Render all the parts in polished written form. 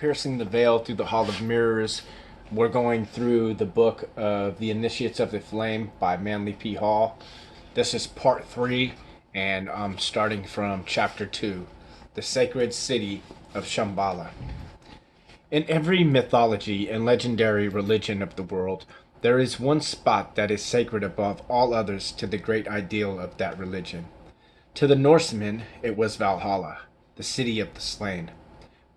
piercing the veil through the Hall of Mirrors. We're going through the book of The Initiates of the Flame by Manly P. Hall. This is part 3, and I'm starting from chapter 2, The Sacred City of Shambhala. In every mythology and legendary religion of the world, there is one spot that is sacred above all others to the great ideal of that religion. To the Norsemen, it was Valhalla, the city of the slain,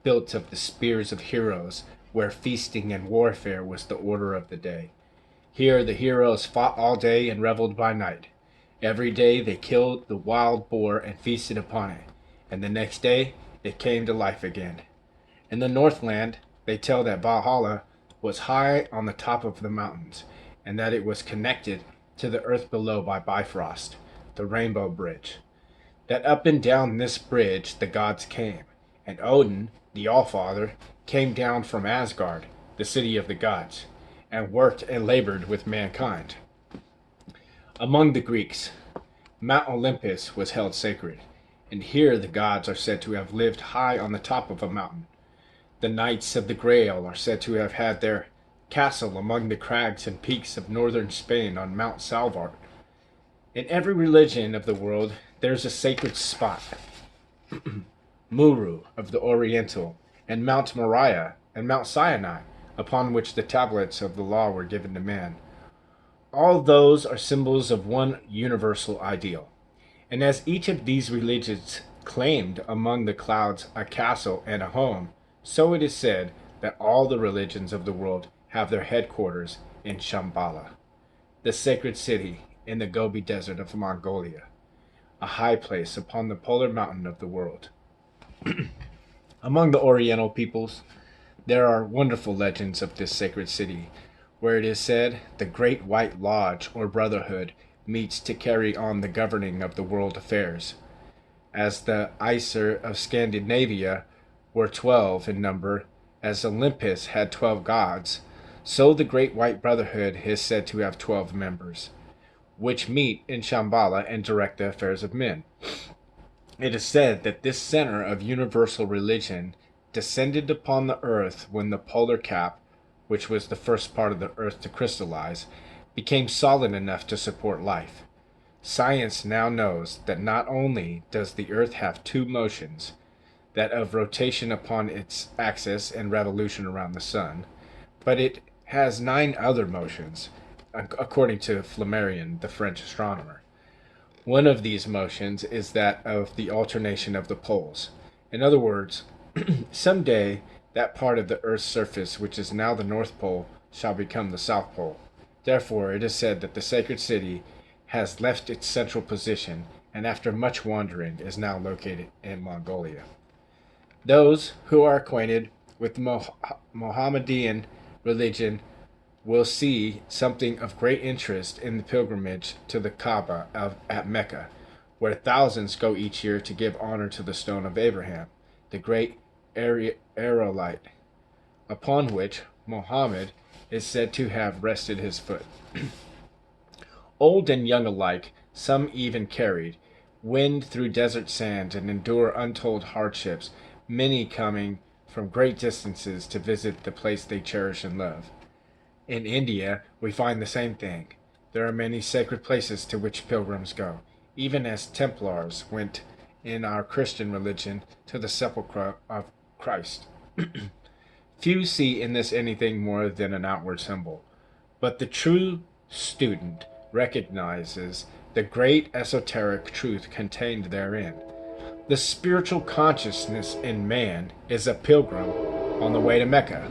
built of the spears of heroes, where feasting and warfare was the order of the day. Here the heroes fought all day and reveled by night. Every day they killed the wild boar and feasted upon it, and the next day it came to life again. In the Northland, they tell that Valhalla was high on the top of the mountains, and that it was connected to the earth below by Bifrost, the Rainbow Bridge. That up and down this bridge the gods came, and Odin, the Allfather, came down from Asgard, the city of the gods, and worked and labored with mankind. Among the Greeks, Mount Olympus was held sacred, and here the gods are said to have lived high on the top of a mountain. The Knights of the Grail are said to have had their castle among the crags and peaks of northern Spain on Mount Salvar. In every religion of the world, there's a sacred spot. Muru of the Oriental, and Mount Moriah, and Mount Sinai, upon which the tablets of the law were given to man. All those are symbols of one universal ideal. And as each of these religions claimed among the clouds a castle and a home, so it is said that all the religions of the world have their headquarters in Shambhala, the sacred city in the Gobi Desert of Mongolia, a high place upon the polar mountain of the world. Among the Oriental peoples, there are wonderful legends of this sacred city, where it is said the Great White Lodge or Brotherhood meets to carry on the governing of the world affairs. As the Aesir of Scandinavia were 12 in number, as Olympus had 12 gods, so the Great White Brotherhood is said to have 12 members, which meet in Shambhala and direct the affairs of men. It is said that this center of universal religion descended upon the earth when the polar cap, which was the first part of the earth to crystallize, became solid enough to support life. Science now knows that not only does the earth have two motions, that of rotation upon its axis and revolution around the sun, but it has 9 other motions, according to Flammarion, the French astronomer. One of these motions is that of the alternation of the poles. In other words, someday that part of the Earth's surface which is now the North Pole shall become the South Pole. Therefore it is said that the sacred city has left its central position, and after much wandering is now located in Mongolia. Those who are acquainted with the Mohammedan religion will see something of great interest in the pilgrimage to the Kaaba at Mecca, where thousands go each year to give honor to the stone of Abraham, the great aerolite, upon which Mohammed is said to have rested his foot. Old and young alike, some even carried, wend through desert sands and endure untold hardships, many coming from great distances to visit the place they cherish and love. In India, we find the same thing. There are many sacred places to which pilgrims go, even as Templars went in our Christian religion to the sepulchre of Christ. Few see in this anything more than an outward symbol, but the true student recognizes the great esoteric truth contained therein. The spiritual consciousness in man is a pilgrim on the way to Mecca.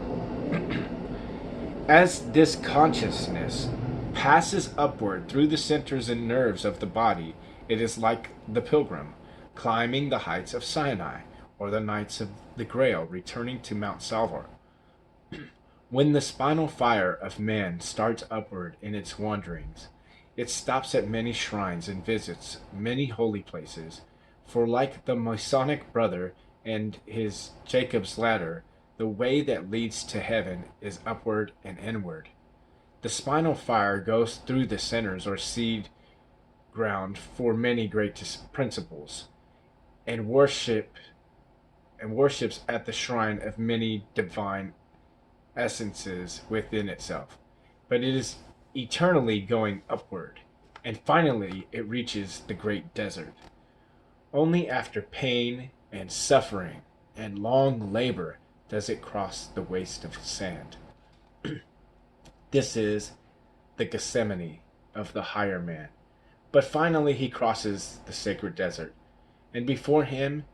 As this consciousness passes upward through the centers and nerves of the body, it is like the pilgrim climbing the heights of Sinai, or the Knights of the Grail returning to Mount Salvar. When the spinal fire of man starts upward in its wanderings, it stops at many shrines and visits many holy places, for like the Masonic brother and his Jacob's ladder, the way that leads to heaven is upward and inward. The spinal fire goes through the centers or seed ground for many great principles, and worship and worships at the shrine of many divine essences within itself. But it is eternally going upward, and finally it reaches the great desert. Only after pain and suffering and long labor does it cross the waste of sand. This is the Gethsemane of the higher man. But finally he crosses the sacred desert, and before him,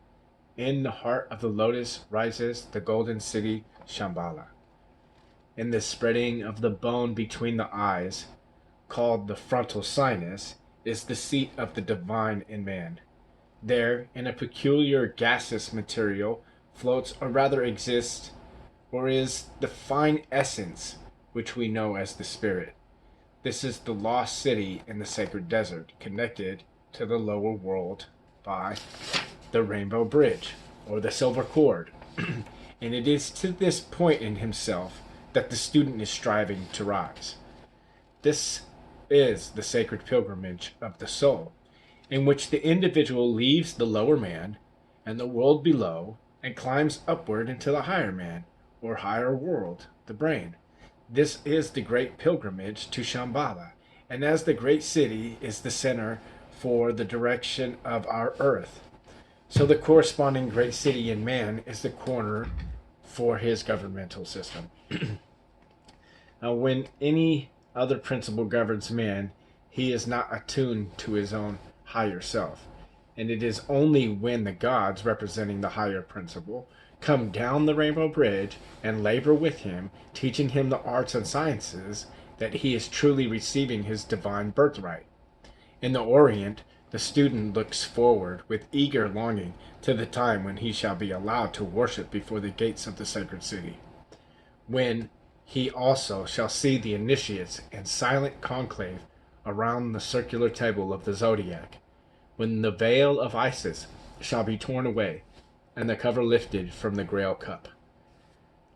in the heart of the lotus, rises the golden city Shambhala. In the spreading of the bone between the eyes, called the frontal sinus, is the seat of the divine in man. There, in a peculiar gaseous material, floats, or rather exists, or is the fine essence which we know as the spirit. This is the lost city in the sacred desert, connected to the lower world by the rainbow bridge, or the silver cord. And it is to this point in himself that the student is striving to rise. This is the sacred pilgrimage of the soul, in which the individual leaves the lower man and the world below and climbs upward into the higher man, or higher world, the brain. This is the great pilgrimage to Shambhala, and as the great city is the center for the direction of our earth, so the corresponding great city in man is the corner for his governmental system. Now, when any other principle governs man, he is not attuned to his own higher self, and it is only when the gods, representing the higher principle, come down the rainbow bridge and labor with him, teaching him the arts and sciences, that he is truly receiving his divine birthright. In the Orient, the student looks forward with eager longing to the time when he shall be allowed to worship before the gates of the sacred city, when he also shall see the initiates in silent conclave around the circular table of the zodiac, when the veil of Isis shall be torn away and the cover lifted from the Grail cup.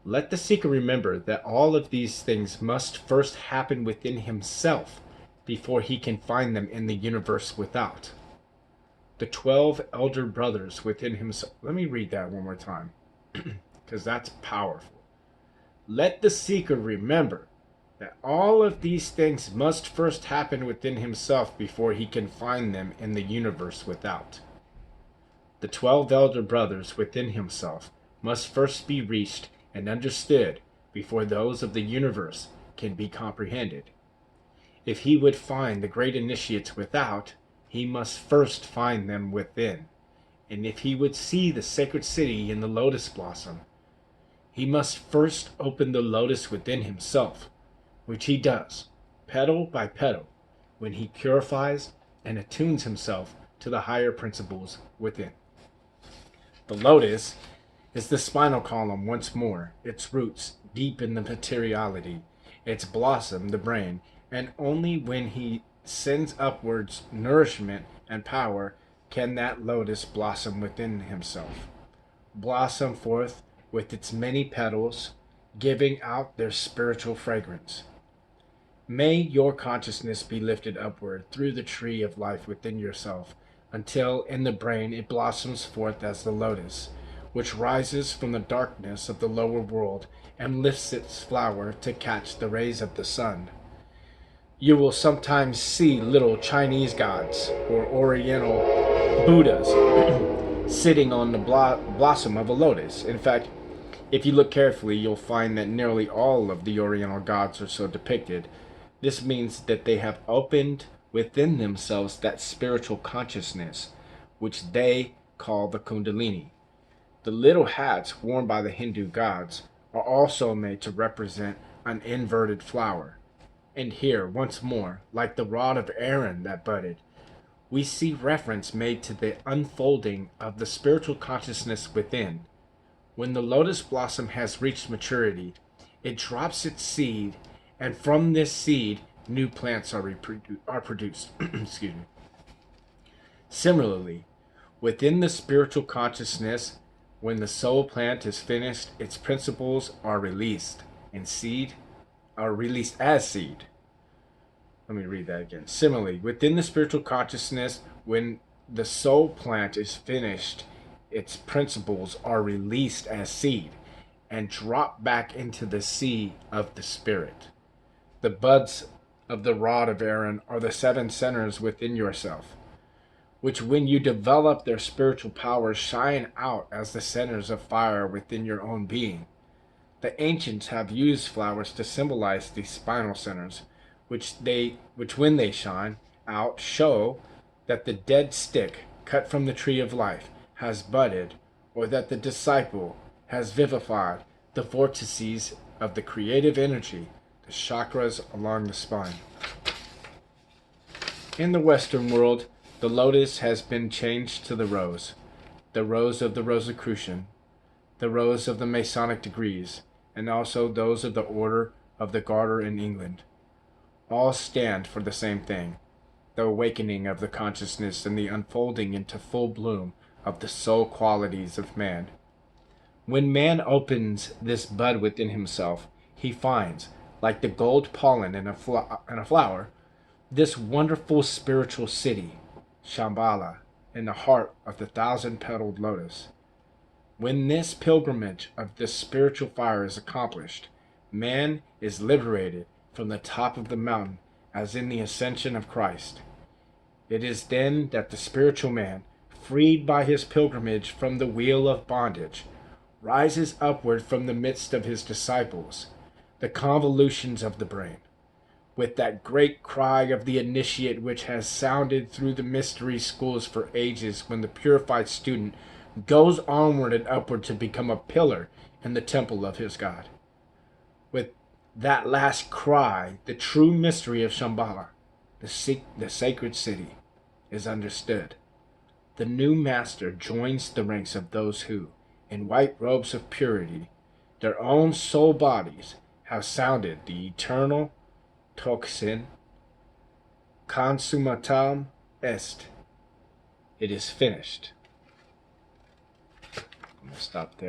Let the seeker remember that all of these things must first happen within himself before he can find them in the universe without. The 12 elder brothers within himself. Let me read that one more time, because that's powerful. Let the seeker remember that all of these things must first happen within himself before he can find them in the universe without. The 12 elder brothers within himself must first be reached and understood before those of the universe can be comprehended. If he would find the great initiates without, he must first find them within. And if he would see the sacred city in the lotus blossom, he must first open the lotus within himself, which he does, petal by petal, when he purifies and attunes himself to the higher principles within. The lotus is the spinal column once more, its roots deep in the materiality, its blossom the brain, and only when he sends upwards nourishment and power can that lotus blossom within himself, blossom forth with its many petals, giving out their spiritual fragrance. May your consciousness be lifted upward through the tree of life within yourself, until in the brain it blossoms forth as the lotus, which rises from the darkness of the lower world and lifts its flower to catch the rays of the sun. You will sometimes see little Chinese gods or Oriental Buddhas sitting on the blossom of a lotus. In fact, if you look carefully, you'll find that nearly all of the Oriental gods are so depicted. This means that they have opened within themselves that spiritual consciousness, which they call the Kundalini. The little hats worn by the Hindu gods are also made to represent an inverted flower. And here, once more, like the rod of Aaron that budded, we see reference made to the unfolding of the spiritual consciousness within. When the lotus blossom has reached maturity, it drops its seed, and from this seed, new plants are produced. Excuse me. Similarly, within the spiritual consciousness, when the soul plant is finished, its principles are released, and seed are released as seed. Let me read that again. Similarly, within the spiritual consciousness, when the soul plant is finished, its principles are released as seed and drop back into the sea of the Spirit. The buds of the rod of Aaron are the 7 centers within yourself, which when you develop their spiritual powers shine out as the centers of fire within your own being. The ancients have used flowers to symbolize these spinal centers, which when they shine out show that the dead stick cut from the tree of life has budded, or that the disciple has vivified the vortices of the creative energy, the chakras along the spine. In the Western world, the lotus has been changed to the rose of the Rosicrucian, the rose of the Masonic degrees, and also those of the Order of the Garter in England. All stand for the same thing, the awakening of the consciousness and the unfolding into full bloom of the soul qualities of man. When man opens this bud within himself, he finds, like the gold pollen in a flower, this wonderful spiritual city, Shambhala, in the heart of the 1,000-petaled lotus. When this pilgrimage of this spiritual fire is accomplished, man is liberated from the top of the mountain as in the ascension of Christ. It is then that the spiritual man, freed by his pilgrimage from the wheel of bondage, rises upward from the midst of his disciples, the convolutions of the brain, with that great cry of the initiate which has sounded through the mystery schools for ages, when the purified student goes onward and upward to become a pillar in the temple of his God. With that last cry, the true mystery of Shambhala, the sacred city, is understood. The new master joins the ranks of those who, in white robes of purity, their own soul bodies, have sounded the eternal tocsin, consummatum est. It is finished. I'm going to stop there.